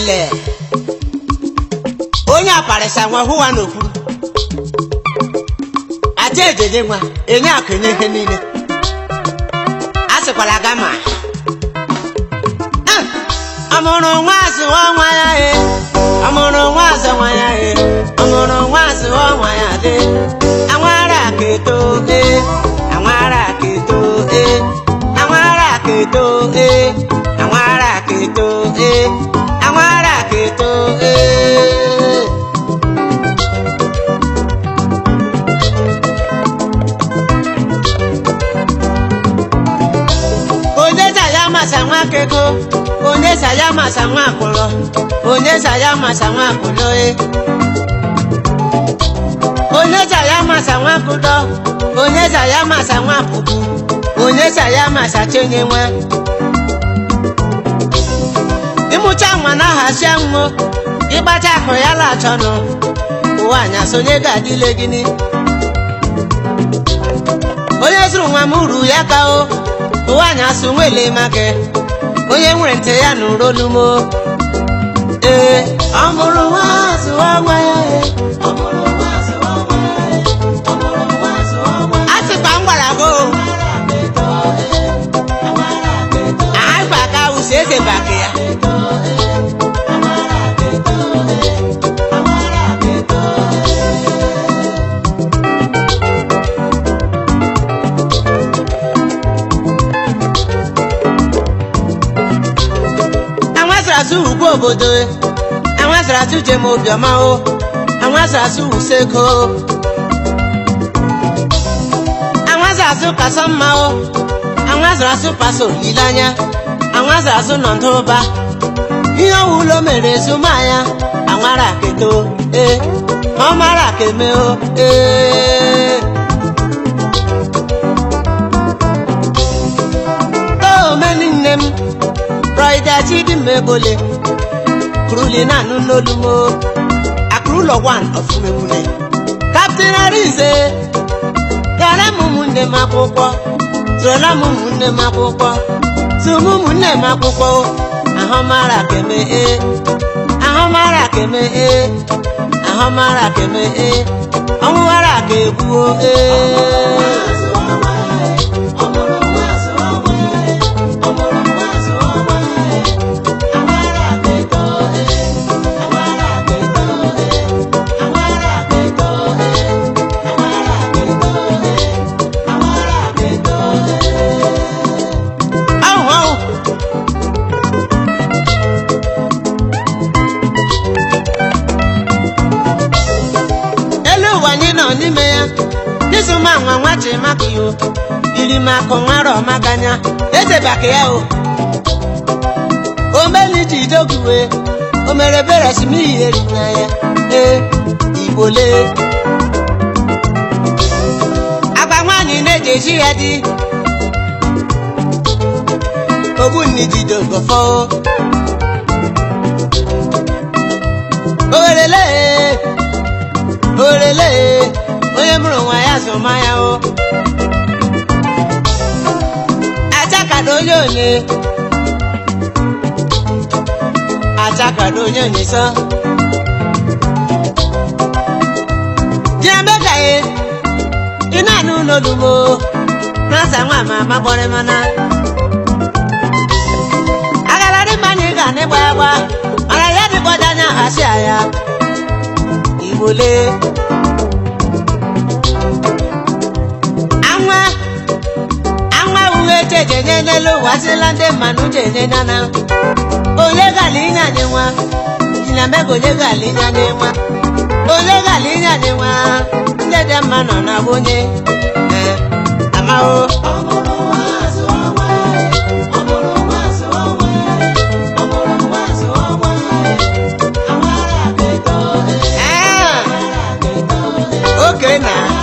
le onye aparisa nwa hụwa n'okwu aja ejeje nwa enye akụ enye ihe niile asịkwala gama amụrụ nwa azụwa nwa ya amụrụ nwa azụwa ya amụrụ nwa azụwa nwa ya dị anwara keto anwara keto anwara keto anwara keto anwara keto onye saya masa nwa keko onye saya masa nwa akụlọ onye saya masa nwa akụlọ onye saya masa nwa akụlọ onye saya masa nwa pupu onye saya masa chenye nwa ịmụcha nwa na hazi nwo ịgbacha akụ ya la achọnụ ụwa anya sonye ga-adịle gịnị onye zụrụ nwa m uru ya ka o ụwa anya so nwele maka onye nwere ntị ya nụrụ olumo ọ mụrụ nwa azụwa nwa ya asịkwa m gwara go akpa ka usi eze baka ya anwazarazu ugbo obodo anwazarazu jem obiọma o anwazarazu useko anwazarazu kaso mma o anwazarazu paso olileanya anwazarazu nọ ndụba ihe ọwụlọ mere ezumanya anwara keto ọ mara keme o omeni nne m Roida chidi mebole Kruli na nulolumo Akrulo one of Mune Captain Arize Yara mumunde mapopo Zola mumunde mapopo Sumumunde mapopo Ahomara keme Ahomara keme Ahomara keme Ahomara kebuo nwa nwachi makiyo iri mako nwaro maganya eze bakaya o omeli jidoguwe omere bere simi eri na ya ibole agbanwani nejeji ya di ogunni jidogofo orele onye mụrụ nwa ya zụma ya o ajakado onye onye sọ jiambekaye ina anụ n'olumo nasa nwa ma gbọrọ mana agararị mmanya ga n'ịgba agba mana ya dịkọja anya hachi ya igbole jeje nelo wasilande manu jeje nana ole galinya nyewa ina mego le galinya nyewa ole galinya nyewa ndede mano na bonye amao okay na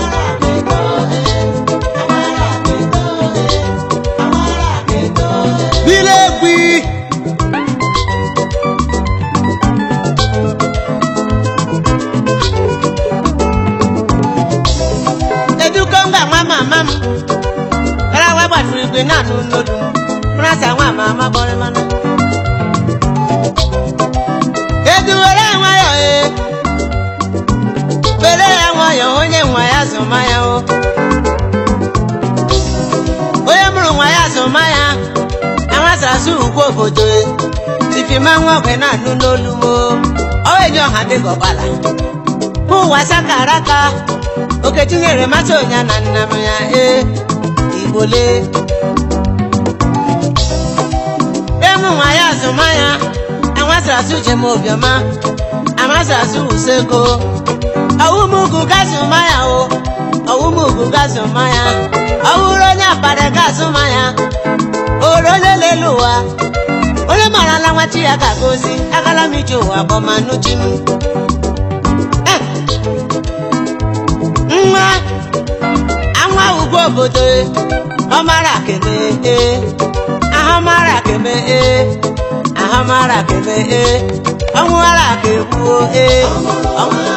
Eduwere nwayọ were ya nwayọ onye nwa ya zụma ya o onye mụrụ nwa ya zụma ya amasasị ugwu obodo tifima nwa ogwe na-anụ n'olu m ọ enye ọha dịka ọgbala ụwa sakara aka oke tinyere mata onye na nna m ya igbole emu nwa ya zụma ya amasasị uche m obiọma amasasị useko ọwụmugwu gazụma ya o ọwụmugwu gazụma ya ọwụrụ onye akpara gazụma ya oro onye lelu ụwa onye mara na nwachi ya ka gozi agala m ije ụwa bọmanuchi m nwa anwa ugwu obodo ọ mara keme ahụ mara keme ahụ mara keme ọnwụ ara ka egbuo ọnwụ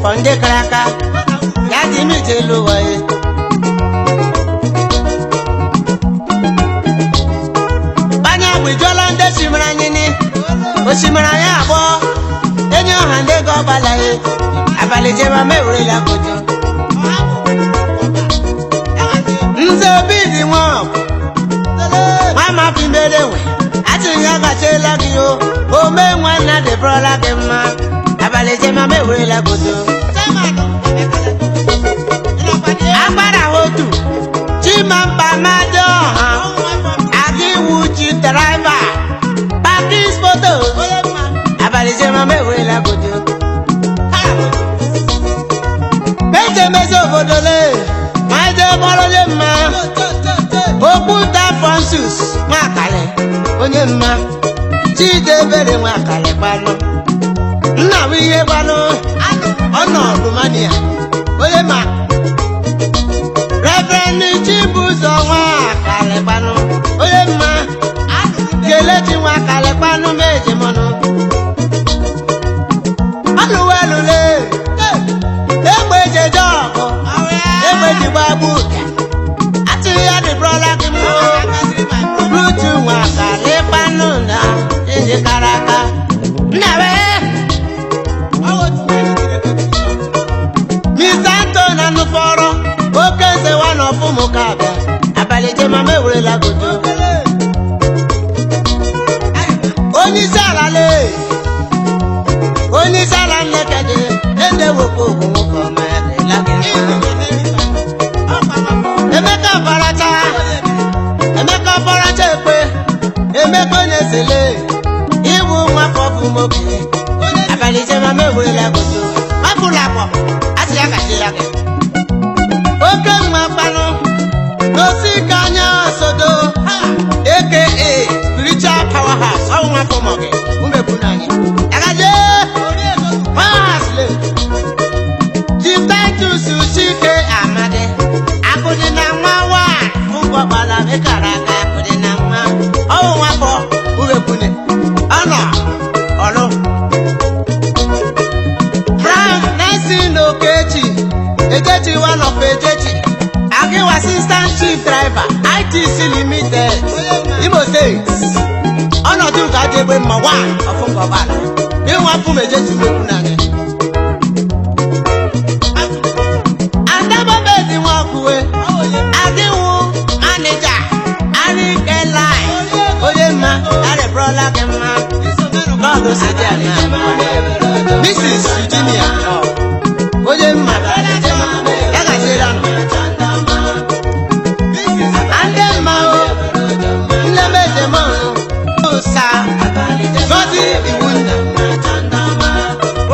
Ponde kraka ya di mi telu wae banya gbijola nde simra nyini o simra ya abo enyo hande go balaye abale je ma mewure la kojo nze bidi won mama fi merewe ati nya ga se la bi o me nwa na de bro la ke ma abale je ma mewure la kojo agbára otu tí máa ń pa máa dán Alphonsus Nwakale onye mma Chidebere Nwakale gbanụ nna m ihe gbanụ ọnọ Romania onye ma Reverend Chibuzo Nwakale gbanụ onye mma Kelechi Nwakale gbanụ meje mọnụ ọnụwelule egbe jeje ọgụ egbe jigbabu atịghị ya dịbrọla gị mmụọ Rutu Nwakale gbanụ na ejikara aka nnawe Mr. Anton Anụfọrọ oke eze nwana ọfụmụ ka abịa abalị jema m ewerela godo onyeisi ala nlekede edewokwa ogwu nwoke ọma Emeka Ọbaracha ekpe Emeka onye sele iwu nwafọ bụ mobi abalị jema m ewerela godo mapụla akpọ asị ya gaji ya gị oke mma mkpanụ n'osi ka anya sodo aka spiritual powerhouse ọnwụ nwafọ mọgị umebu n'anyị agaje mahasle Titus Chike Amadi akụdị na nwa wa ụgbọgbala mekara aka akụdị na nwa ọnwụ nwafọ umebune ọnọ ọrụ Frank Nancy Okechi Ejechi one of Ejechi Agiwa assistant chief driver ITC Limited Imo State ọnọdụ ka jegbe mma wa ọfụngọbala ịnwapụ Ejechi mekwu n'anya Adababezi Nwakwuwe Adịwụ manija Arikeli onye mma arịbrọla gị mma n'ọdụ sidi ana Mrs. Eugenia onye mma ya gachiri anụ ndị mma nnemejemanụ ụsa gọzi iwu nna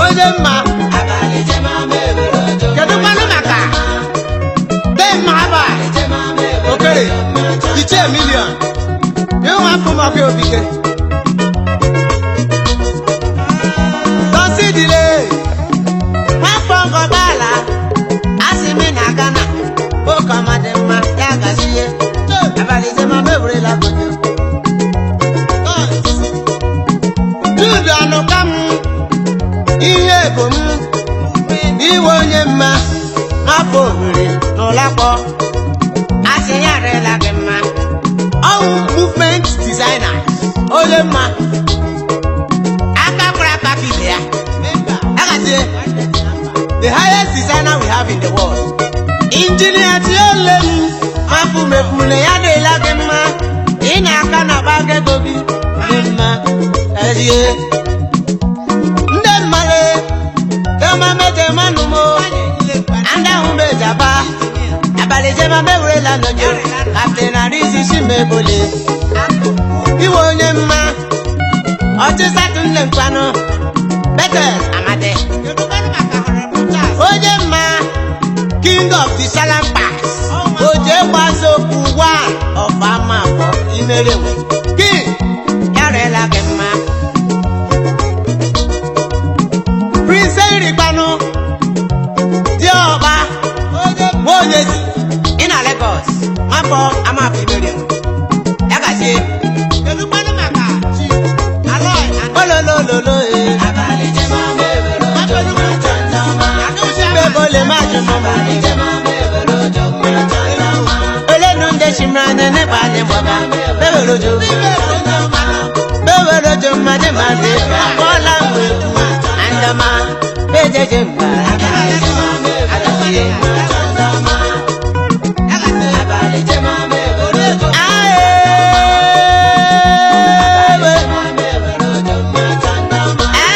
onye mma kedu mmanụ maka demma aba okere iche milion ịnwa afọ maka obike dọsidile nwafọ ngọgbala asịmị na Ghana oke ọmadị mma ya gazie abalị jema m ewerela godo Jude anụka m ihe ebo m iwe onye mma nwafọ Owerri n'ụlakpọ asị ya arịla gị mma ọwụ movement designer onye mma aka kwara aka ibe ya agazie the highest designer we have in the world Engineer Tiolem afụ mefule ya dịla gị mma ị na-aka na gbaga ego gị dị mma ezie ndị mmale kamamejemanụmo ndị ahụ mejaba abalị jema m ewerela n'onye Captain Arizisi mebole iwe onye mma ọchịsatụ nne mkpanụ Bethel Amadi onye mma King of the Salam Pass oje gbazokwu one of Amafọ Imerewe King yarela gị mma Prince Erikpanụ Diọba Nwonyezi ị na Lagos nwafọ Amafọ Imerewe ya gazie kedu mmanụ maka chi Aloy ololololo abalị jema m bebole majụ olenu ndị shimrane n'ịkpali mgbaba bewerojo mmadụ mmadụ akpọla mgbe andama bejeje mba Hey,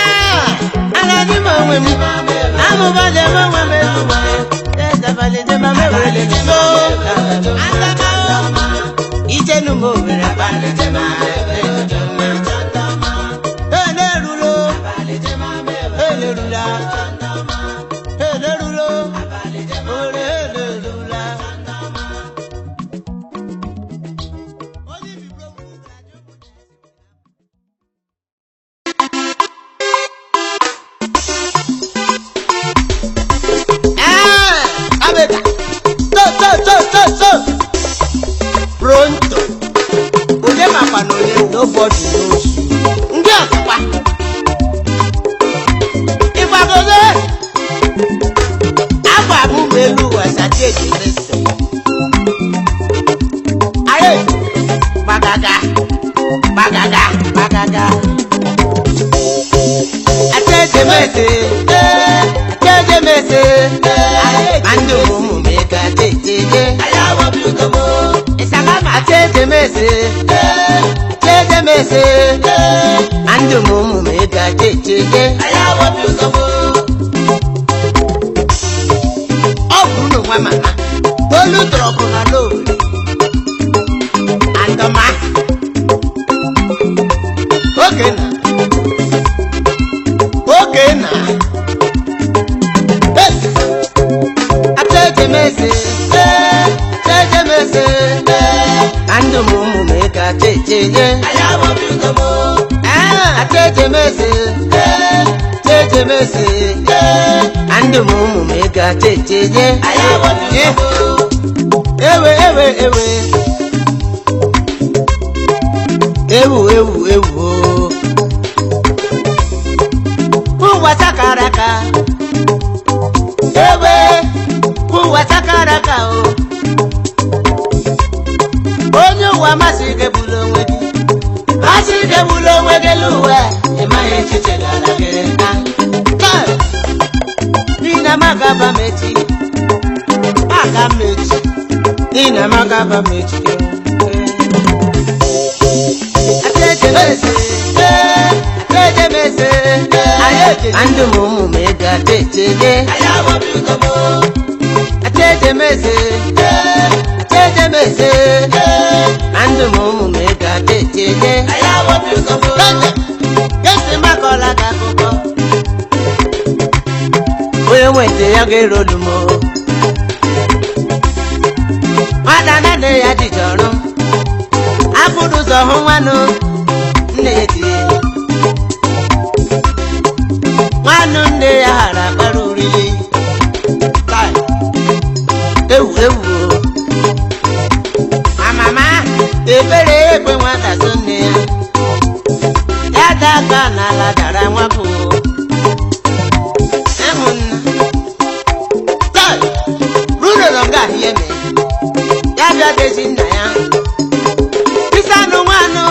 nobody knows you. Ndị ọkwa ịgbagogo agba bụ elu ụwa sateji mese aye gbagaga atejemese andụ ụmụ mega teteje atejemese andụ ụmụ mega teteje ọ bụrụ na nwa mama olu drọbụ na lori andọma oge na atejemese andụ ụmụ mega teteje atejemese andụ ụmụ mega teteje ewu ụwa sakaraka ụwa sakaraka onye ụwa masị gebulu onwe gị l'ụwa ịmaghị echiche gara gị nina magaba mechi nina magaba mechi atejemese andụ ụmụ mega teteje atejemese andụ ụmụ mega teteje gesi makola ka akụkọ onye nwete ya ga-erolu m nwada nne ya dịjọrọ afụrụ ụzọ hụ nwanụ nne ya tie nwanụ nne ya hara akpara oriri ewu amama ebere ekwe nwata so nne ya daga n'ala dara nwapụ ya bịa dezi nna ya isanụ nwanụ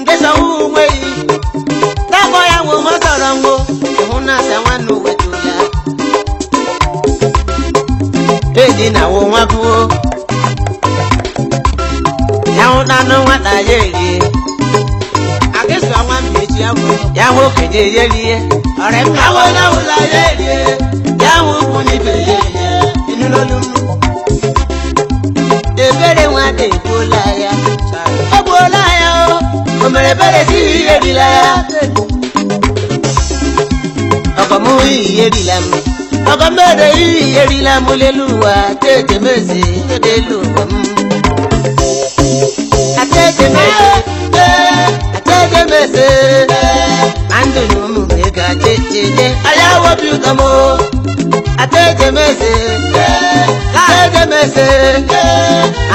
nke sọwụ onwe yi takpọ ya nwe ma sọrọ ngwo ịhụ na asa nwanụ wetụrụ ya edi na wo nwa bụo ya hụtanụ nwata ya erie akịsọ nwa mmechi ya nwoke je erie ọrịa mmanwụ na ụlọ ya erie ya hụ ụkwụ n'ibe ya erie inụlolu ebere nwata egbuola ya o mere ebere si ihe erila ya ọkọmụ ihe erila m ọkọmere ihe erila m lelu ụwa atejemese lelu ụwa m atejemese andụ ụmụ mega teteje ayawobi ụtọmọ atejemese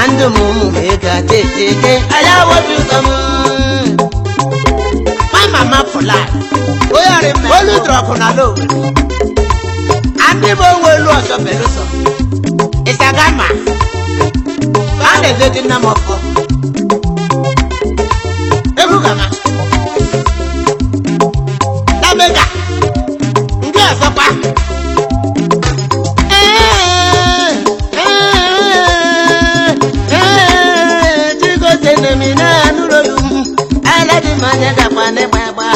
andụ ụmụ mega teteje ayawobi ụtọmọ mama pụla olu drọpụ na lo ndị bụ onwe elu ọzọ belụsọ ịsagama a na-edoji nna m ọkụ ebugama na mega ndị ọzọkwa chigotenemina nụrolu m aladi manya gakwa n'ịgba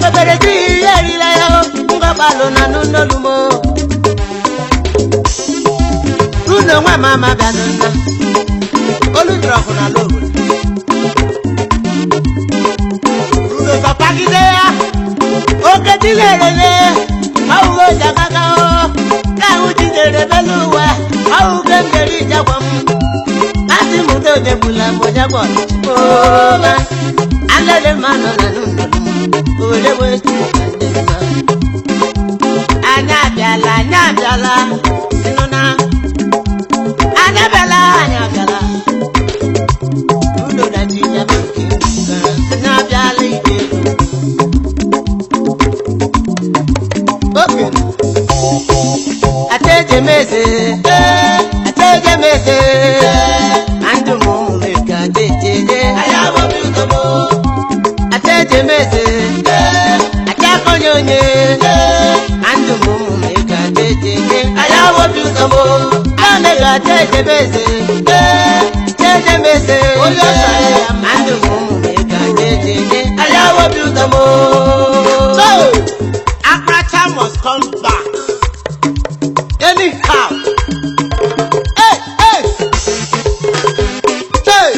obere di ihe erila ya ngọbalụ na n'ụlọlumo ụlọ nwa mama bịanụ nna olu drọpụ na lo ụlọ sọpagide ya oke tilerele ahụhụ jagaga ahụ jidere belu ụwa ahụhụ ngeri ijagwa m asị m dojegbula mbọjagwa ọma alele mmanụ na n'ụlọlumo ole wetu anya abịala ịnụ na anya bịala ụlọ na ji ya bụ nke onye andụ ụmụ mega jeje ayawo biutomo amega jeje beze jeje beze andụ ụmụ mega jeje ayawo biutomo. So Akracha must come back anyhow. Hey, hey, hey,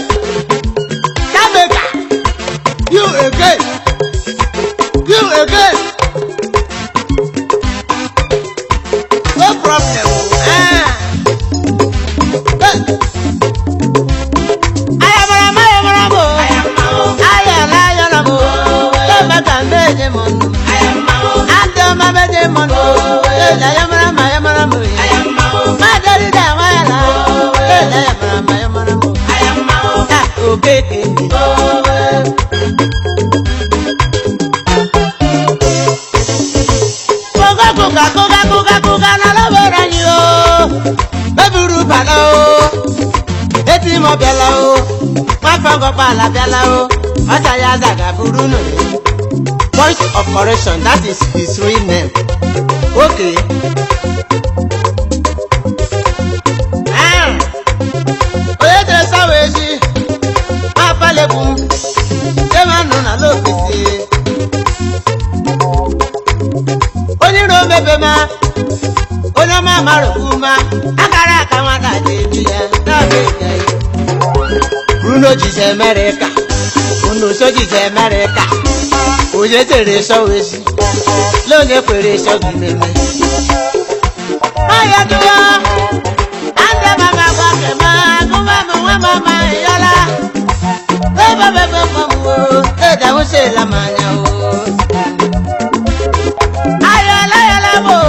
Jamaica, you again. No problem. Kuga na la verani o, eburu bala o, eti mo bela o, ma fango pala bela o, ota ya daga buru no. Point of correction, that is his real name. Okay. Oye te saweji, ma pale bum, te manu na lo kisi. Oni ro mebe ma. Onye mama rukuma akara aka nwata jeju ya n'Africa. Bruno jije America, Bruno so jije America. Onye tere so wesi, lonye kwere so gimeme. Aya duwa, ande mama kwa kema, kuma mama yala. Bebe mamu, eda wose la manya o. Ayala bo.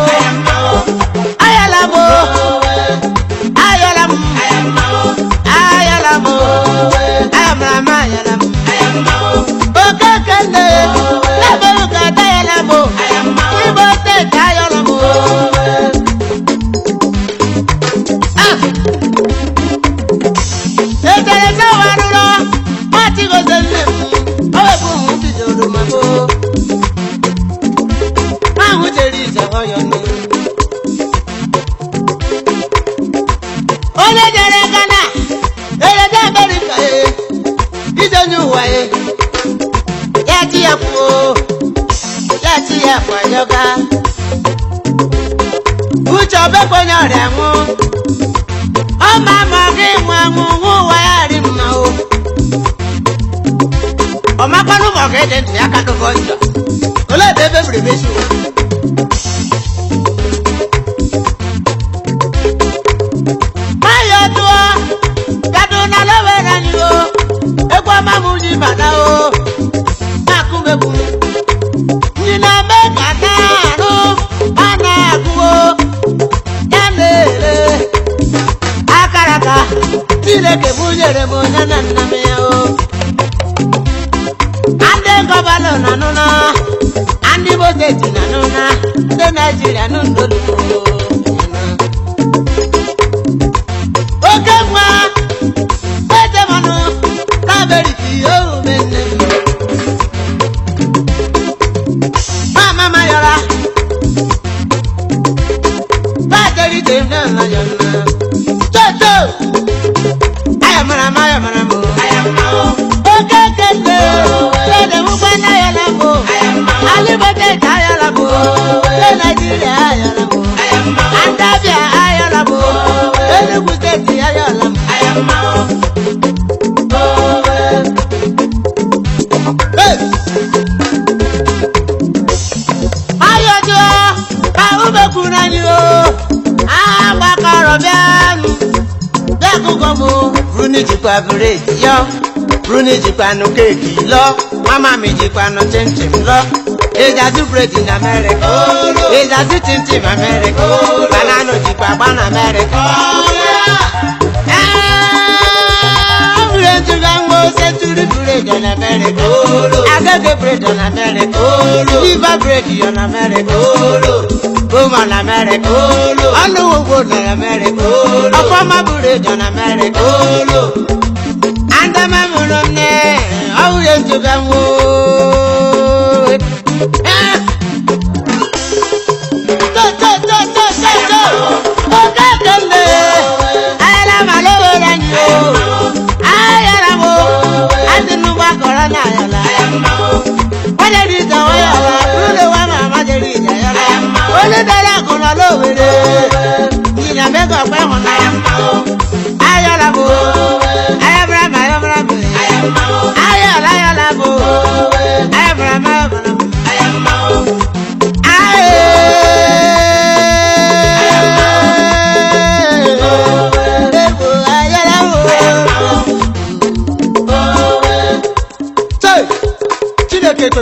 Ucho beko nyore mu o mama gi mu wa yari ma o o ma panu mo ge den ya ka do bojo o le bebe brebe su mayo to ka do na le we na ni o e kwa ma mu ji bana o ma ku be ku ni na me ka na ro ana ku o Tileke bujere mo nana me o. Ande gobalo nanuna, andi boteti nanuna, de Nigeria nundolu. Okemwa, ete manu, kaberiti o mene. Mama mayora, bateri temna na yana. Toto. Ayamamo. Okay, kende. Lede mubana ayalamo. Alibote ayalamo. Nigeria ayalamo. Andabia ayalamo. Enugu State ayalamo. Ayojo, kaubekunanyo. Abakarobianu. Bekugomo. Bruni jikwa bread yo, Bruni jikwa no cake lo, mama mi jikwa no chinchin lo. Eja do bread in America, eja do chinchin in America, banana jikwa bana America. We to go century bread in America, Agave bread in America, Liver bread in America, Woman America, I know what in America, a former bread in America. And the memory, how you to go?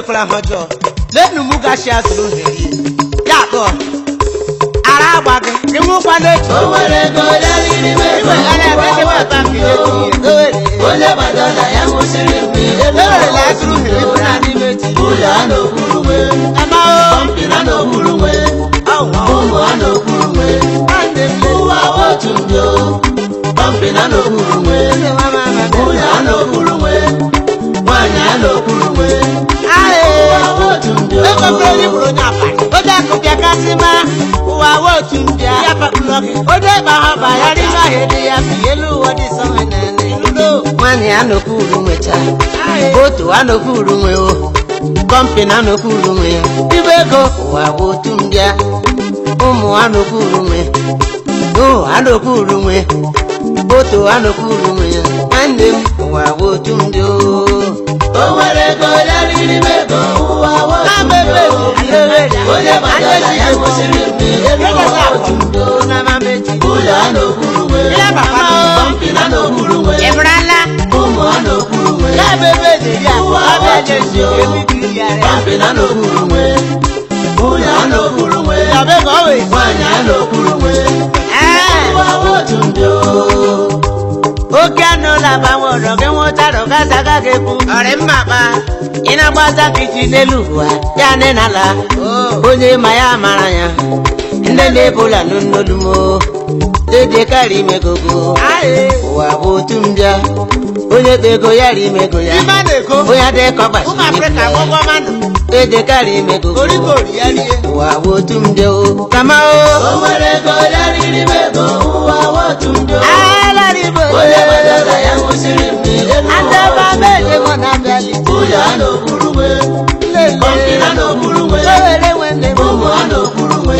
mekwara ha ọjọọ lenu mụ gachi azụrụ heri ya kpọ ara agba gị ịnwụkwa n'echi O nwere ego ya riri m ego onye gbadara ya nwụsịrị mgbe ewerela azụrụ heri bụ na n'ime echi ụlọ a n'okpuru nwe pọmpi na n'okpuru nwe ụmụ a n'okpuru nwe ụwa otu ndị o pọmpi na n'okpuru nwe ụlọ a n'okpuru nwe nwaanyị a n'okpuru nwe ụwa otu ndị o ekwekere iburu onye abalị onye akụbịa kasị ma ụwa otu ndị a ya pakpụlọ gị onye gba ha ba ya rịba ahịa dị ya bi elu ụwa dị sọ ha na-ene nwaanyị a n'okpuru nwecha otu a n'okpuru nwe o kọmpi na n'okpuru nwe ya ibe ego ụwa otu ndị a ụmụ a n'okpuru nwe a n'okpuru nwe otu a n'okpuru nwe ya nwanne m ụwa otu ndị o nwere ego ya riri m ego ụwa onye gbadara ya kwụsịrị mgbe otu ndị o ụlọ a n'okpuru nwe pọmpi na n'okpuru nwe ụmụ a n'okpuru nwe ụwa otu ndị o pọmpi na n'okpuru nwe ụlọ a n'okpuru nwe nwaanyị a n'okpuru nwe ụwa otu ndị o oke anụ na-agbanwe ọrọ gị nwụtara gazaga gị ekwu ọrị mma kpa ị na-agbaza nkịtị n'elu ụwa ya nị n'ala onye ma ya mara ya ndị na-ebola n'olulumo dede karị imegogo ụwa bụ otu mbịa onye kpa ego ya ri imego ya onye adịkọ gbachiri dede karị imegogo ụwa bụ otu mbịa o kama o nwere ego ya riri m ego ụwa otu ndị o alaribo onye gbadara ya nwụsịrị mgbe adaba mede mọ na bịali ụlọ a n'okpuru nwe pọmpi na n'okpuru nwe ụmụ a n'okpuru nwe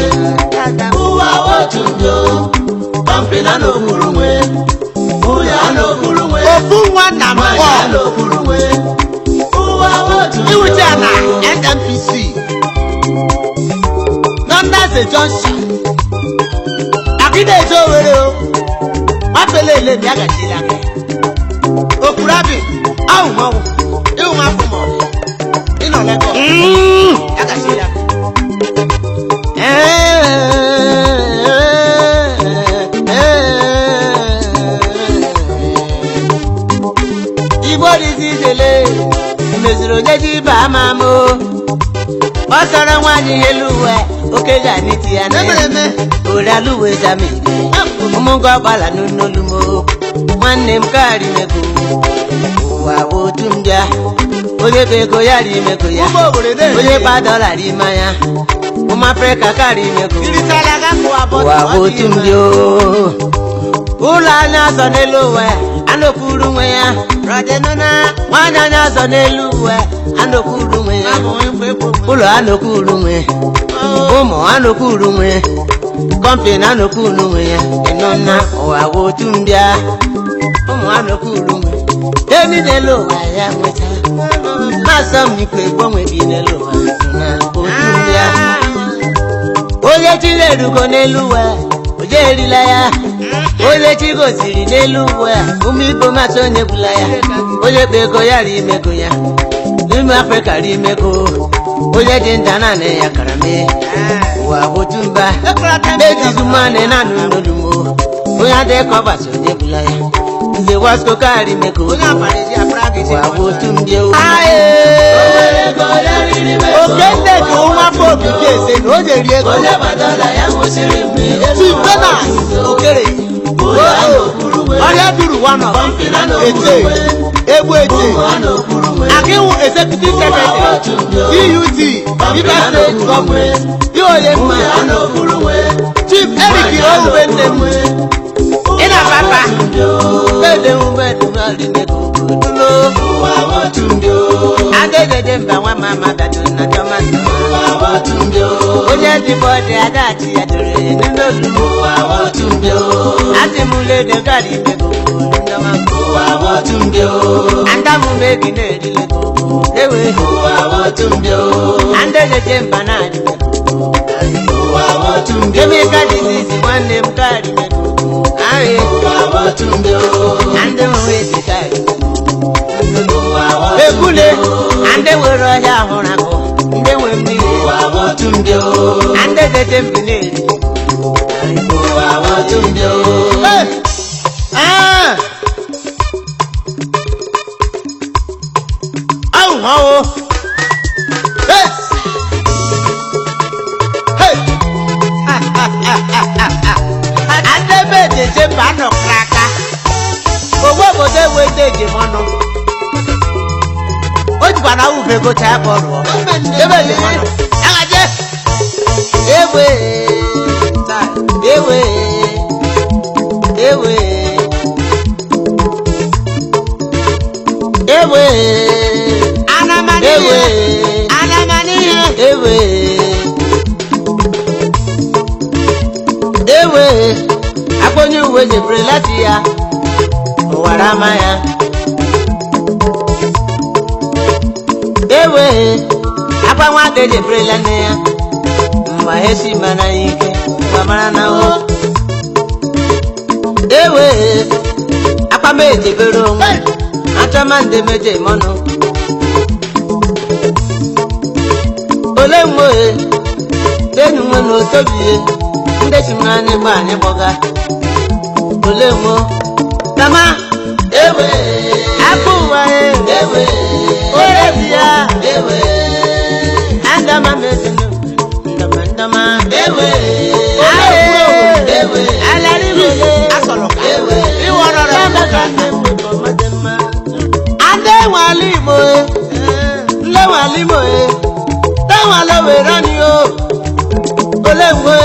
ụwa otu ndị o pọmpi na n'okpuru nwe ụlọ a n'okpuru nwe ofu nwa na nwaanyị a n'okpuru nwe ụwa otu ndị o iwuche na NNPC Nondaze Johnson akịna-eje Owerri o mapele ele bịa gachiri aka okurabi ahụ mọwụ ịhụ afọ mọwụ ịnọ Lagos ya gachiri aka Igbo dịzi ijele meziri onye ji ibe ama m ọ sọrọ nwaanyị elu uwe oke ga-anịti ya na oriala uwe zamiri ụmụngo gbala n'olumo nwanne m karị imego ụwa otu mbịa onye bụ ego ya ri imego ya onye gba dọla ri mmanya ụmụ Afrịka karị imego ụwa otu mbịa ụlọ anya ọzọ n'elu uwe anọkwuru nwe ya nwaanyị anya ọzọ n'elu uwe anọkwuru nwe ya ụlọ anọkwuru nwe ụmụ anọkwuru nwe kọmpini anọkwuru nwe ya ịnọ na ụwa otu mbịa ụmụ anọkwuru nwe eni n'elu ụwa ya nweta masọ m ikwe gbanwe bi n'elu ụwa na otu mbịa onye chiri erugo n'elu uwe onye erila ya onye chi gosiri n'elu uwe ụmụ Igbo masị onye gbula ya onye kpa ego ya ri imego ya n'ime Afrịka ri imego onye dị nta naanị ya kara mee ụwa bụ tumba ejizi mmanụ naanị n'olumo onye adịkọ gbasa onye gbula ya nze wasko karị imego ụwa bụ tumbi ewu oke nne ji ụmụ afọ okike ese na o nyeri ego chibena okere ọrịa duru one of ete egbu ete akiwu executive secretary DUT Rivers State Government dị onye mma Chief Eric Owube nne m ịna papa adedede mba nwa mama dado na tomato onye dịbọ dị adachi ya dore n'olu adịmụlede gari imego andamume gị na-erilego ewe andedede mba na-adịmego kemika dizizi nwanne m gari imego ekule and ndị nwere ọhịa hụrụ akụ ndị nwe mmiri ụwa bụ otu ndị o na ndị dede mbi na-eri ụwa bụ otu ndị o ọhụhụ adebe jeje mba nọkara aka ogbe obodo enwe ndị ejem ọnụ o jikwa na ube gocha ya ka ọ rụọ ebe ejem ọnụ agaje ewe ewe ewe ewe anamanihe anamanihe ewe ewe akpọnye uwe nyefere lati ya ụwara ama ya ewe akpa nwata ejeferela nne ya mgbe esi mana ya ike mgbe mara na o ewe akpa m ejebere onwe achọma ndị meje mọnụ ole mgbe enyi nwe na otobie ndị chimara anyị gba anyị gbọga ole mgbe kama ewe akpụ ụwa ewe ole bi ya ewe andama mezinu ndama ewe ewe alari mele asọlọka ewe iwọrọrọ ande nwali mo nle nwali mo táwọn lówèrè ni o ole mwe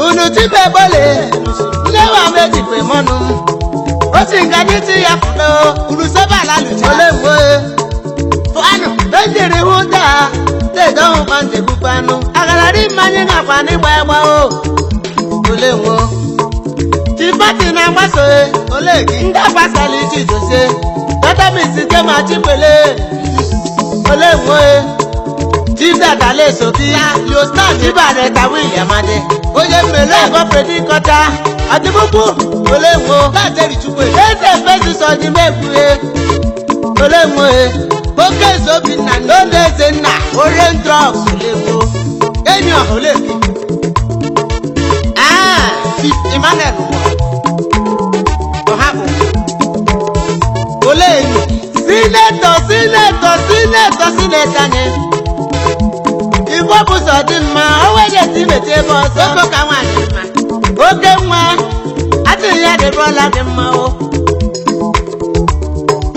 unu ti bẹ bọ́lẹ̀ lẹ́wà méjì pé mọ́nu ó sì ń gají tí ya fún lọ olùsọ́bà lálùjá ole mwe fúnánù méjìlí ń dà lè dánwò pàǹtẹ̀ púpanu àgàlàrí mmanya nàkwà nígbà ẹgbà o ole mwe ti pati na mgbaso ole gị ndị agbasala iji dozie vitamins nke ma chipele ole mwe jíjàdá lè sòbí yóò stand jíbàdẹ tàwí ìyàmádé onye mmele ẹ̀kọ́ pèdí kọta àti púpù oléwo láàtẹ̀rì túbú ẹ̀ ẹ̀ẹ́dẹ̀ fẹ́sì sọ̀dí mẹ́gbùrẹ́ oléwo ẹ̀ oké ìsòbí nà lóde ẹ̀sẹ̀ nà orí drugs oléwo ènìyàn olébi Emmanuel ọ̀hábù oléèlú sínétọ̀ ni igbo bụ sọ dị mma o wege ti mete ebe ọzọ ogo ka nwaanyị mma oke nwa atụghị ya dịrụọla gị mma o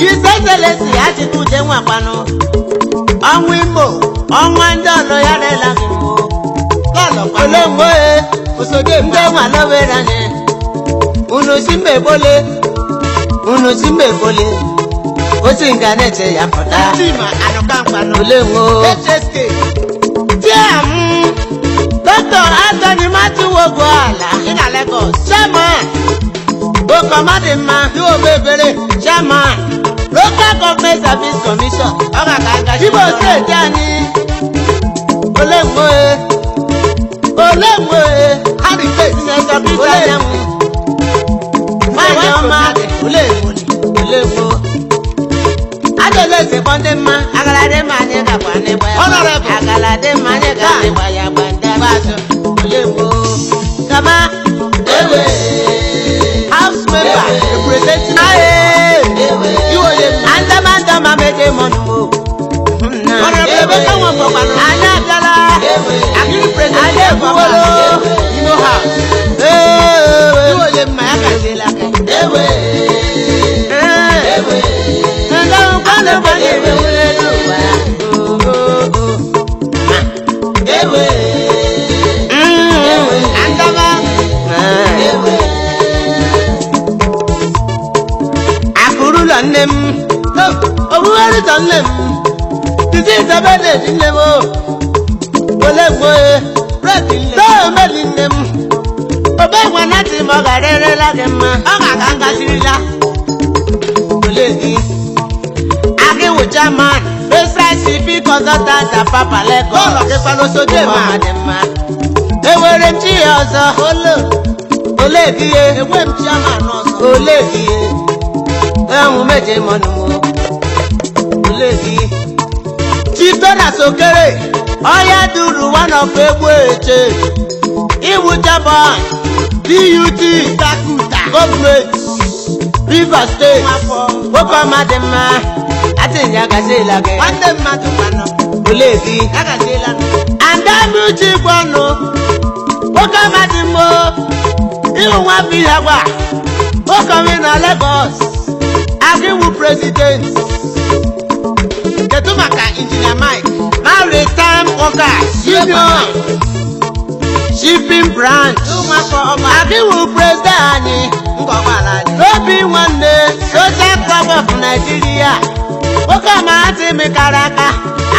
iseselesi achịkwa ude nwakwanụ ọnwa imo ọnwa ndị ọlụ ya dịla gị mma ole mgbe osode ndị nwa lowere anyị unu si mma ebole otu nga na-eche ya pụta ole nwo Dr. Anthony Matuwogo Ala in Lagos Chairman Okomadima Yobebere Chairman Local Government Service Commission Igbo State anyị Olemwe Heritage Senator Peter Anyanwụ Nwanyị ọma Olemwo Adolese Bọndị mma agalade ma anyị gakwa n'ịgba ya agalade ma anyị ga n'ịgba ya gba ndị abazụ olemwo kama ewe house member representing iwoye andama mede mọnụmo ebe ka nwa bọkwanụ anyị abịala anyị ebuwolo ino house iwoye mma ya kaziela aka ewe ewe andama ewe akụrụlọ nne m ogbugharịtọ nne m titi isabede dị nne m ole mgbe meli nne m obe gwa na ti m ọ gara erela gị mma ọ ga-aga ngazirila ole gị agịwụ chairman SICP consultant and papa Lagos ụlọ gịkwa n'osode ma dị mma ewere m chi ya ọzọ ole gị enwe m chairman ọzọ ole gị ẹ̀hún méje mọ́nu mo olè kí Chitona Sokere, Oya Duru, one of Eche, Iwutabon, DUT, Government, River State, Okamadema, Atiyagaselage, Andematuano, Olegi, and Damuchiguano, Okamadimo, Iwabihawa, Okamina Lagos, Agiwu President. Ketumaka Engineer Mike, Maritime Workers Union, Shipping Branch, Agiwu President, Obi Nwanne, Social Club of Nigeria, Okamati Mikaraka,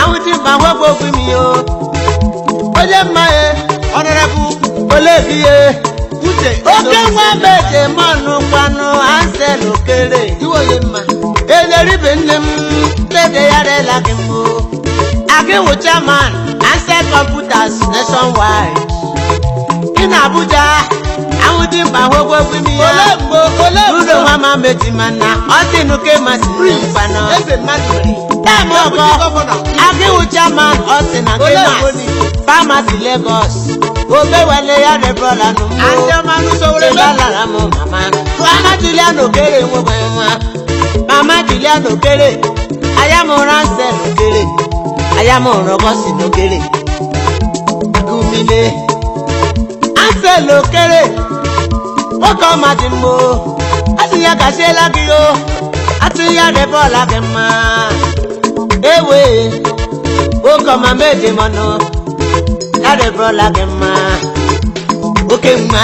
Awuti Mahwebo Gwimio, Oyemaye, Honorable Olevie, Okenwabeje Manu Kwano, Ansel Okere, Eleribenem. Agiwu Chairman, Ansel Computers nationwide. In Abuja, Awuti Mahwebo Gwimio, Udo Mama Metimana, Otinuke Masipano, Tamogo, Agiwu Chairman, Austin Akina, Pharmacy Lagos, Obewale Yarebrola Numo, Sebalaramu Mama, Mama Julian Okere Mama, Mama Julian Okere. Ayamoransel Okere, Ayamoragosi Okere, Agumile, Ansel Okere, Okamadimo, Atiya Gashelagio, Atiya Debola Gema, Ewe, Okamamede Mono, Debola Gema, Okema,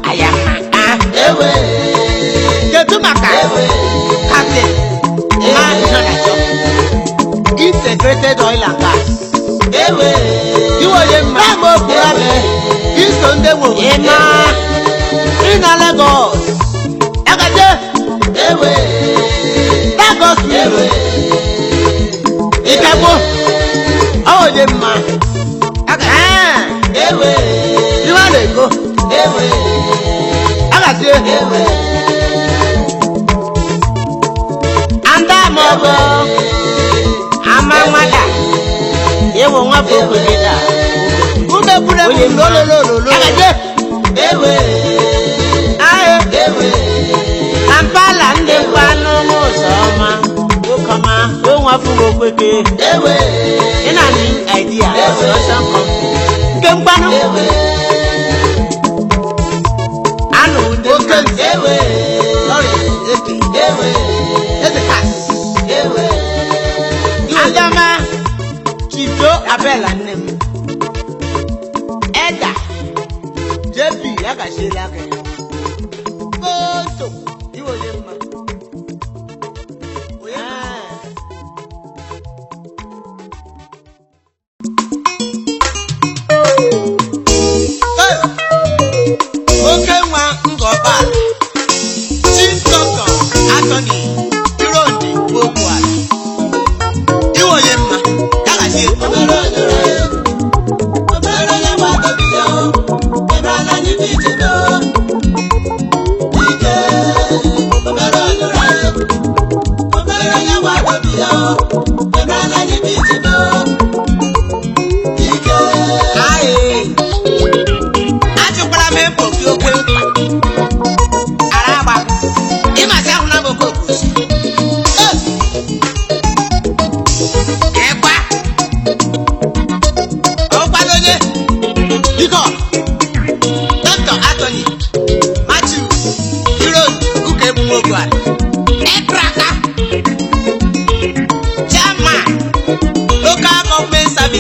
Ayama, Ewe, Ketumaka, Ewe, Captain, Integrated oil and gas. Ewe, you are a man of Brave. You Sunday will be in Lagos. Again, Ewe, Lagos, Ewe, Ikabo. Oh, the man. Ewe, you want to go? Ewe, Again, Ewe, and I'm over. Amamada, yewo nwa boko gida. Ube bure mu lolololo. Ewe, aye, ewe. Kampala ndị kwano muzoma, ukoma, nwa fugo kweke. Ewe, ina ni idea, construction company. Kemkwano. Ewe, anu unde. Ewe, sorry, ewe, ezekas. Ewe. Adama Chido Abela Nem Eda JP Yagashelake Koto Iwo Yemma Okenwa Ngobala Chief Doctor Anthony Irondi Bokwala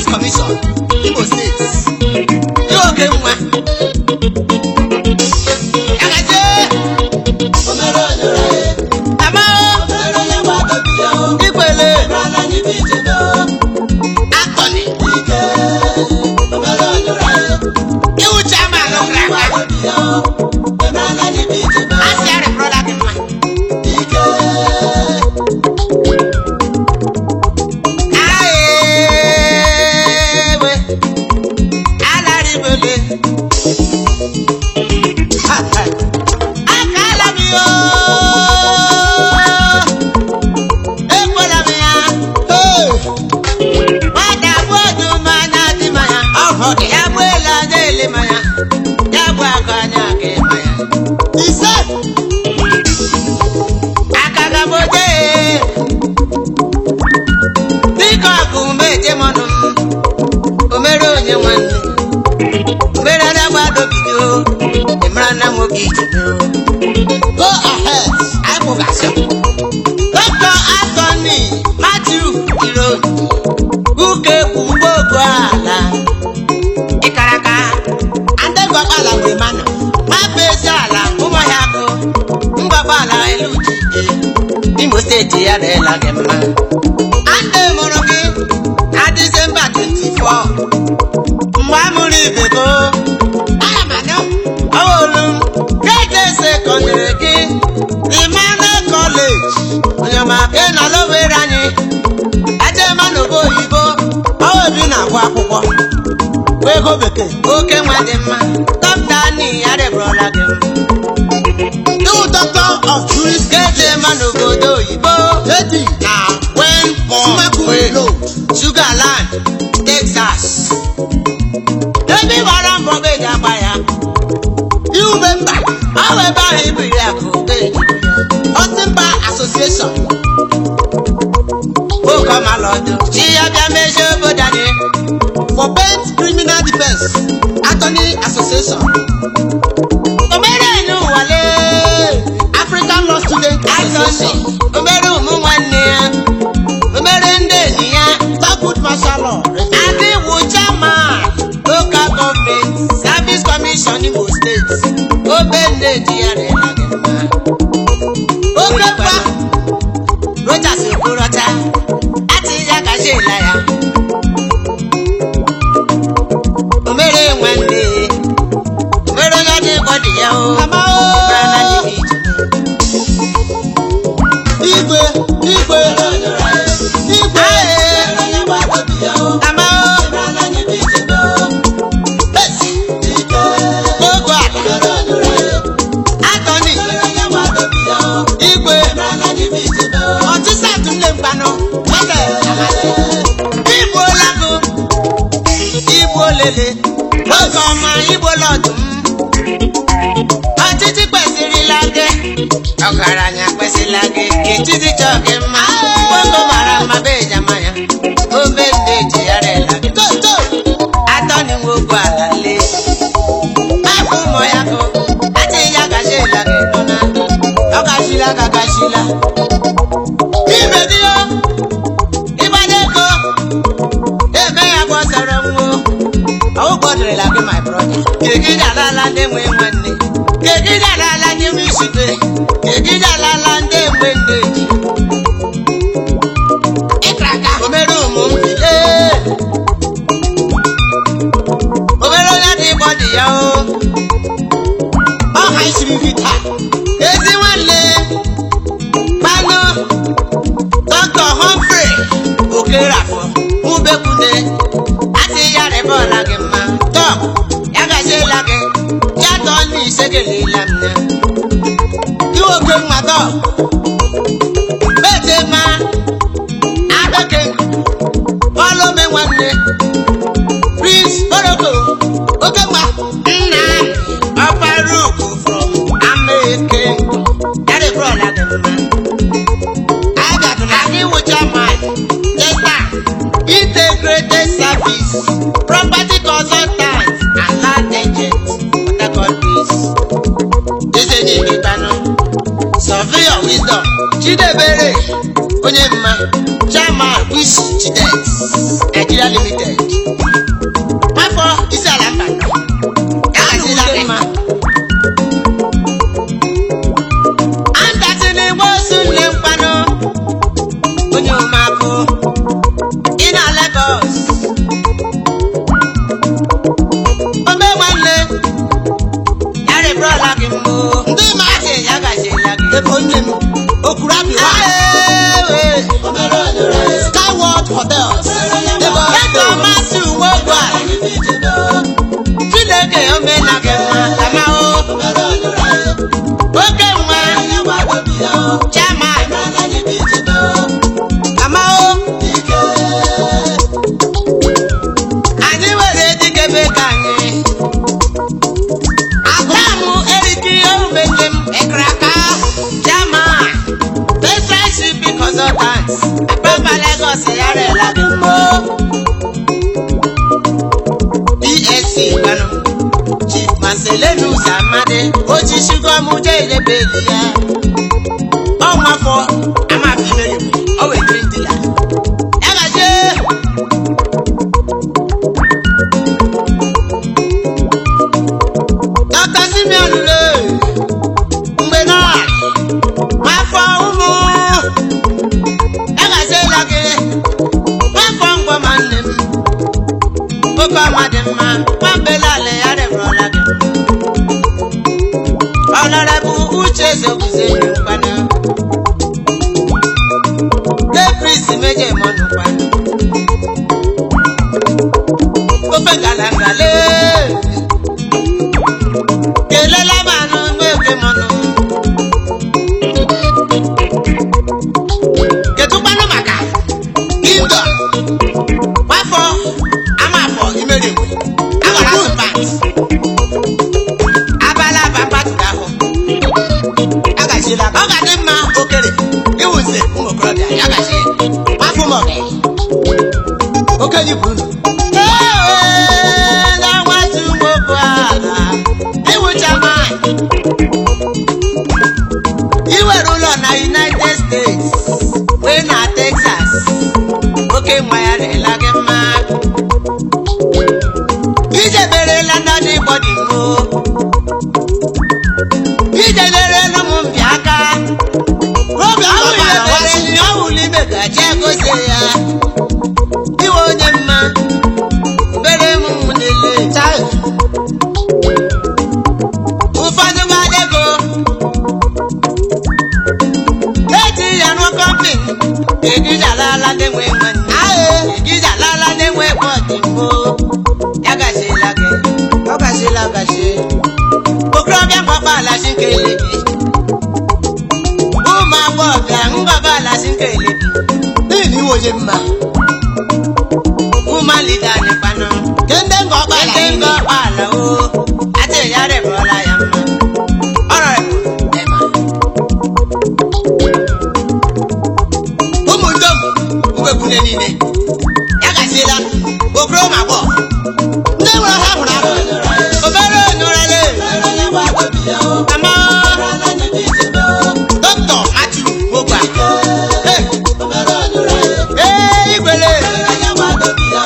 Commission, Imo State. You okay, ma? Agaje. Ama. Ikwele. Akoni. Iwu chama no kraka. Asiare product ma. Alaribele. Imo steeti ya dịla gị mma. Ande mụrụ gị na Disemba 24 mgbe a mụrụ Ibeko. Ana m anọ ọwụlụ Gete sekọndịrị gị Emmanuel College onye ma ị nọ n'owere anyị ajema n'obo oyibo ọwụbi na-agụ akwụkwọ ego bekee oke nwa dị mma dọkịta anyị ya dịbụrụla gị mma. You doctor of Jewish Gejema n'obodo oyibo lady na Westport Road, Sugarland, Texas. Ebe gbara mbọ beji agba ya you member ọ bụ ebe ahụ ibiri akụ beji Otimba Association, oke ọmalọdụ chi ya bịa mejie obodo anyị for Bent Criminal Defense Attorney Association, omere enyi ụwale African Law Student asọsị Association, omere ụmụ nwanne ya omere ndị enyi ya Tagut Martial Law, adịwu chairman local government service commission Imo State obe ndị ji ya rịla gị mma. Okekwa Rochas Okorocha atịghị akacha ịla ya omere nwanne omere onye dị bọdị ya o omere na dị Igwe, Igwe, Igwe, ama ogo atọni igwe ọtụtụ atụle mkpanụ igbo lago igbo lele oge ọma igbo lọdụm ọchịchị kwesịrịla gị ọgaranya kwesịrịla gị ka etiti chọọ gị mma ogo mara mma be jama ya obe ndị ji ya rela gị atọni nwe ogwu ala lee akụ ụmụ ya kụ adịghị ya gachila gị nọ na ọ gachila ka gachila ime dị yo ịgbado ego eme ya gbọsara nwo ọwụ gbọdịrịla gị my brother kegide alala ndị nwe nwanne kegide alala ndị nwe isite kegide alala ndị nwe nne ji ịkraka omere ụmụ ee omere onye dị bọdị ya o ọha isiri vita ezi nwanne kpanụ Dr. Humphrey Okerafọ Ubekwune atị ya rịba ọla gị mma tọk ya gaziela gị ya tọọ ndị ise kelela m ya gị oke nwa tọk Bejema Adọke Ọlụme nwanne Prince Oroko oke nwa nna Ọkparuku from Ameke ya rịba ọla gị mma Integrated Service Property Consultant and Land Agent Port Harcourt Ezenyi Ibano Surveyor Wisdom Chidebere onye mma Chairman Wish Chidet Nigeria Limited afọ isi ala mba ya gị mma antatị n'igbo osu nne mkpanụ onye ụmụafọ na Lagos ome nwanne ya rịbụrụla gị mbụ ndị ma asị ya gazila gị ebe onye m okuru abịwa Skyward Hotels, ego masị uwe ogwu a Chineke omena gị mma amahụ oke nwa chairman amahụ anyị nwere dikebe ka anyị akamụ eriki omeke m ekraka chairman Federal Shipping Consultants Apapa Lagos ya rela gị mbụ DSC Kano Chief Marcelinus Amade Ochichigomuje Ilebeli ya ọnwafọ amafile o wetiri ndila ya gaje Dr. Simeon le mgbe na afọ ụmụ Prince meje mọnụ kwanụ ofe galangale kelela manụ mege mọnụ ketukwanụ maka Kingdom wafọ amafọ imerigwe agara sụpat abala bapatụrụ ahụ agachila ọ ga-adị mma okere iwuzi ụmụ okorobịa ya gachi afọ m ọga okenye kwuru na nwata ụmụokwu ala iwucha nwanyị iwere ụlọ na United States wee na Texas oke nwa ya dịla gị mma ijeberela ndị bọdị mo ijelerela ụmụ mbịa aka ọwụli ibe gaji egosi ya iwe onye mma bere m nele ụfọdụ madego eji ya rụọ kọmpin egijalala na-enwe egijalala na-enwe bọdịmbo ya gachila gị ọ gachila gachi okorobịa mgbakpala chikele gị ụmụ agbọghọbịa mgbakpala chikele gị n'ihi iwe onye mma ụmalide anyị kpanụ kende ngọkpala o ate ya rịbụrụla ya mma ọrọ ema ụmụ ndom ubekwune niile ya gaziela okoro ma gbọ ndị nwere ha hụrụ ahụ obere onyorele ama Dr. Matthew Mogba igwele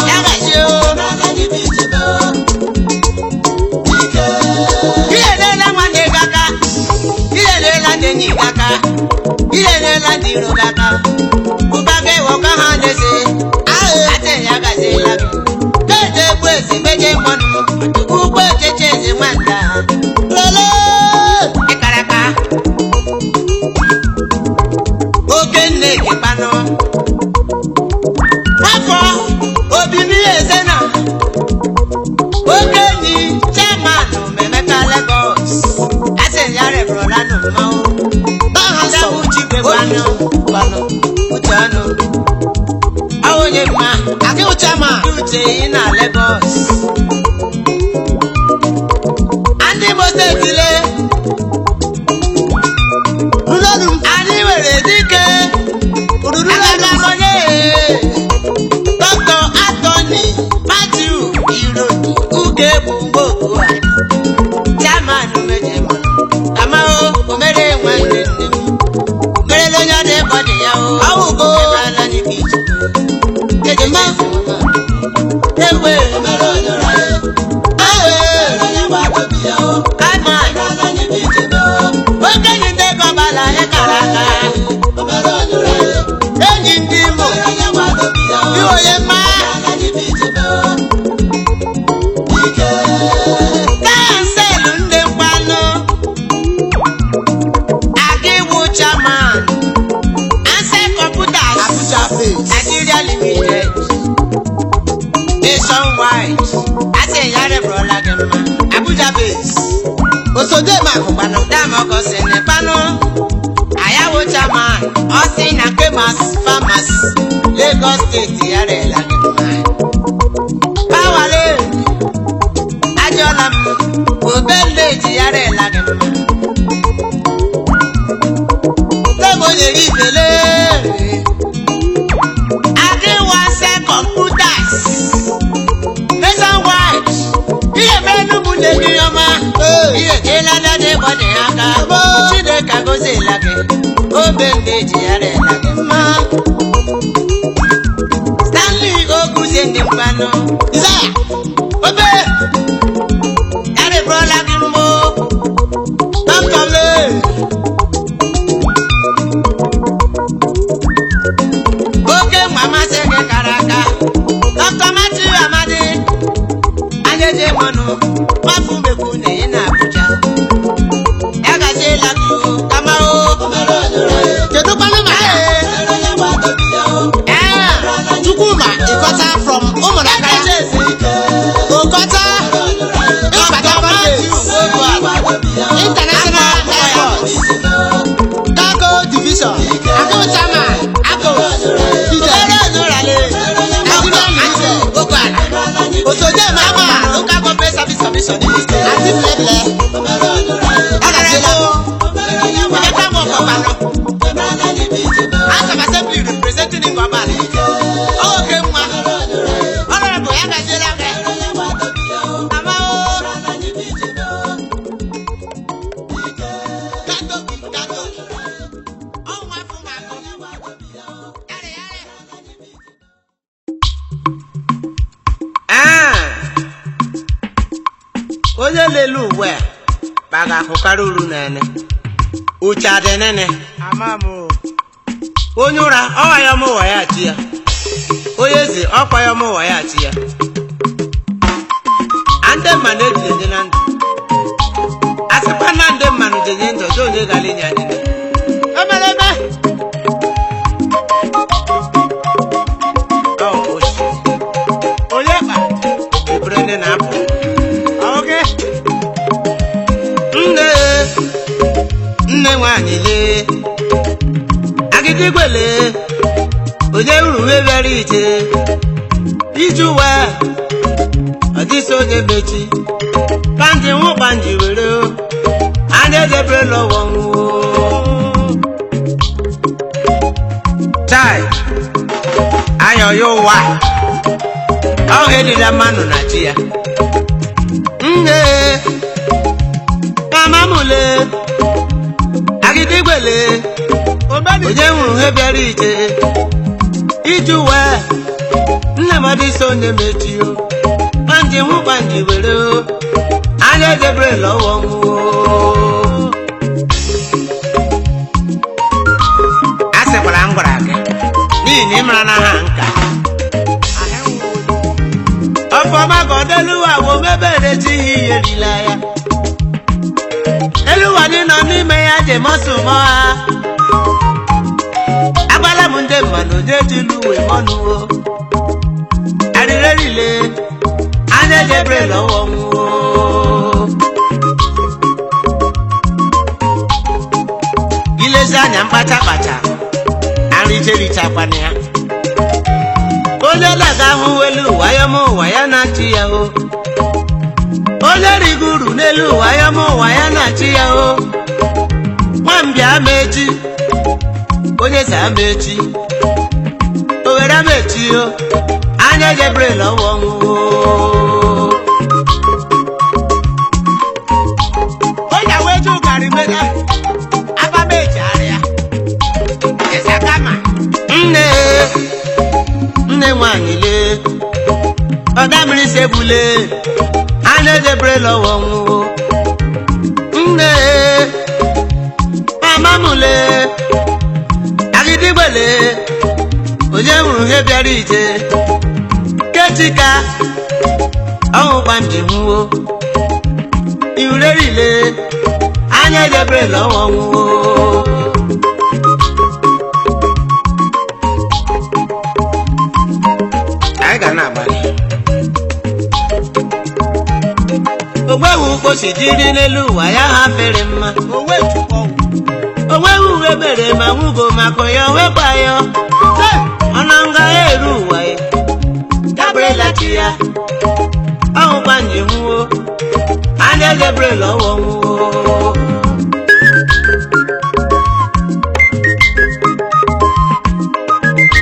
ya gazie o ilelela nwanne gị aka ilelela ndị enyi gị aka ilelela ndị iro gị aka ụba gị wọka ha na-eze ate ya gaziela gị keje egbu eze meje mmanụ ugbo echeche eze nwanda lele ịkaraka oke nne ekekpanụ afọ obibi eze na okenyi chairman Memeka Lagos asị ya rịbụrụla nụ mmanwụ uche ọnụ onye mma akị ụchama uche ị na Lagos ndị moto ekile anyị nwere dike agaga onye Dr. Anthony Matthew Ironi uge bụ mgboku chairman mejema amahụ omere nwanne nne m merele onye ọ dị dị ya ọwụgo ala n'ike ejema ewe okenye ndị gọbala ịkara aka enyi ndị Imo iwoye mma kanselu ndị mkpanụ aga iwu chairman Anse Computers Nigeria Limited Nationwide asị ya rịbụrụla gị mma Abuja base osodema akụkpanụ dama ọgọsị na ịkpanụ ayawo chairman ọsị na Kemas Pharmacy Lagos steeti ya rịla gị mma pawale ajọla m obeleji ya rịla gị mma lebo nyere ibele adịwa Anse Computers Nationwide ihe mere n'ugwu na-eji ọma ihe jeela dị gbọdị aka Chineke agọziela gị obe ndị ji ya rịla gị mma Stanley Oguzie ndị mgbanụ Isaya obe ya rịbụrụla gị mbụ Dr. Lee oke nwa masị gị kara aka Dr. Matthew Amadi anyeje mmanụ nwafọ umekwu na-enye na Abuja ya gaziela gị kama o kedu kwanụ ma onye lele uwe a baga akụkarị uru nene uche adị nene onye ụra ọwa ya mụwa ya chi ya onye eze ọkwa ya mụwa ya chi ya ndị mmanụ ejide na ndụ asịkwa na ndị mmanụ jenye ndụ dị onye gara inye anyị emereme onye kpa ebere ndị na-apụ oge nne nwanyị lee agịdịgwe lee onye uru mebere ije iji uwe ọdịsị onye mechi kandị nwụkpa nji were anya edebere lọwọ nwụọ chai ayọ ya ụwa ọhụ edida mmanụ na chi ya nne mamamule agịdịgbele onye nwụrụ ihe bịara ije iji uwe nne m ọdịsị onye mechi o kpanji nwụkpa nji were anya edebere lọwọ nwụọ a sịkwara m gwara gị n'ihi na ị mara na ha nka ọfọma ka ọdeluwa wo mebere chi ihe iyerila ya eluwa dị nọ n'ime ya jemọsụmọ ha agbala m ndị mmadụ jejilu uwe mọnụwo arịrerile anya edebere lọwọ nwụọ ilezi anya mkpacha kpacha arịjerichakwana ya onye daga ahụ elu ụwa ya ma ụwa ya na-achị ya o onye riguru n'elu ụwa ya ma ụwa ya na-achị ya o nwambịa ama echi onye si ama echi owere ama echi o anya edebere lọwọ nwụọ onye wee ju ụgarị mega abamechi arịa ịsakama nne nwanyị lee ọga mmiri si ebule anya edebere lọwọ nwụọ nne mamamule agịdịgbele onye nwụrụ ihe bịara ije kechika ọhụkwa nji nwụọ ihurerile anya edebere lọwọ nwụọ anyị ga na-agbalị onweghị mkposi jiri n'elu ụwa ya ha fere mma onweghị uwe mere ma nwugo maka ya onwekwa ya ọna nga ya eru ụwa ya daberelachi ya ọhụkwa nji nwụọ anya edebere lọwọ nwụọ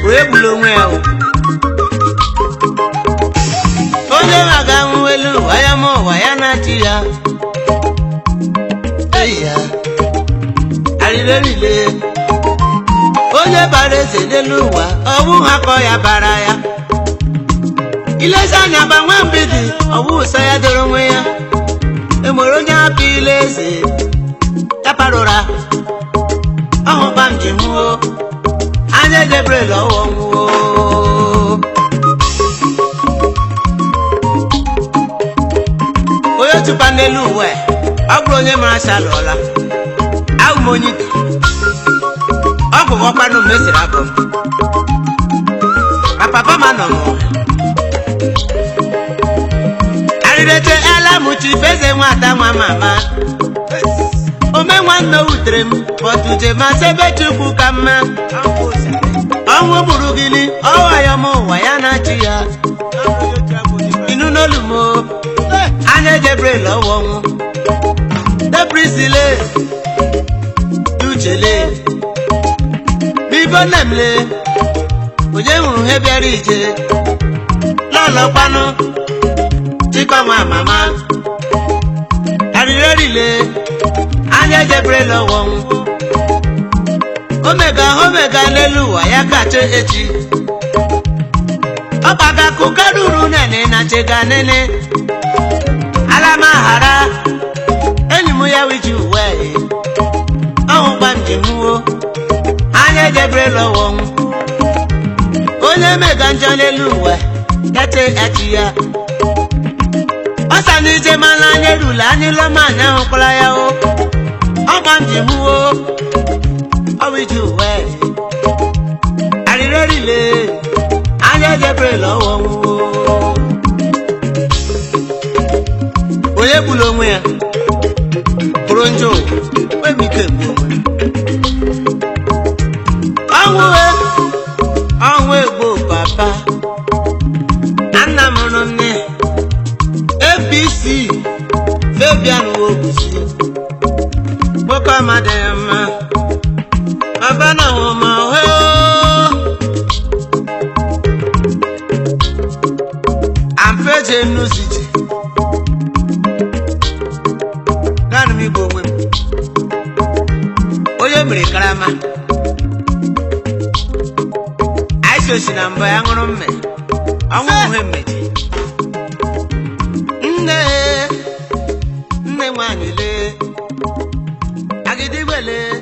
wee gburu onwe ya onye maga ahụ elu ụwa ya ma ụwa ya na-achị ya eyi ya arịrerile onye bara eze n'elu ụwa ọwụ ha kọ ya bara ya ilezi anya gbanwe mbidi ọwụ ụsọ ya doro onwe ya emere onye hapụ ile eze ya parụra ọhụkpa m ji nwụọ anya edebere lọwọ nwụọ onye tụkwa n'elu uwe ọ bụrụ onye mara shalụọla ahụ m onye ike ọ bụ ọkwanụ m esiri abụ m ma papa m anọ n'ụwa arịrete ala mụchi feze nwata nwa mama ome nwanne wutere m pọtuje ma sebe chukwu ka mma ọnwụ gburu gịnị ọwa ya ma ụwa ya na-achị ya inu n'olu m anya edebere lọwọ nwụ deprisile duchele bibo nemle onye nwụrụ ihe bịara ije lọlọkwanụ chikọnwa mama arịrerile anya edebere lọwọ nwụ omega n'elu ụwa ya kacha echi ọkpaga kụkaruru nene na chega nene ala mahara enyi m ya wiji uwe ọhụkwa njem wo anya ejebere lọwọ m onye mega njọ n'elu uwe ete echi ya ọsa n'ije mana anya erula anyị lọma anya hụkwara ya o ọgba njem wo ọwiji uwe arịrịrịle anya ejebere lọwọ m onye gburu onwe ya bụrụ njọ webike egbu onwe ọnwụ egbo papa nna m nọ nne APC Fabian Obusi boko amadema baba na homa ho amfeje nuzije ganu mi bo nwe oye mere karama aisho sinamba ya ngoro mme anwu muhammad nne nwanyele agidigbele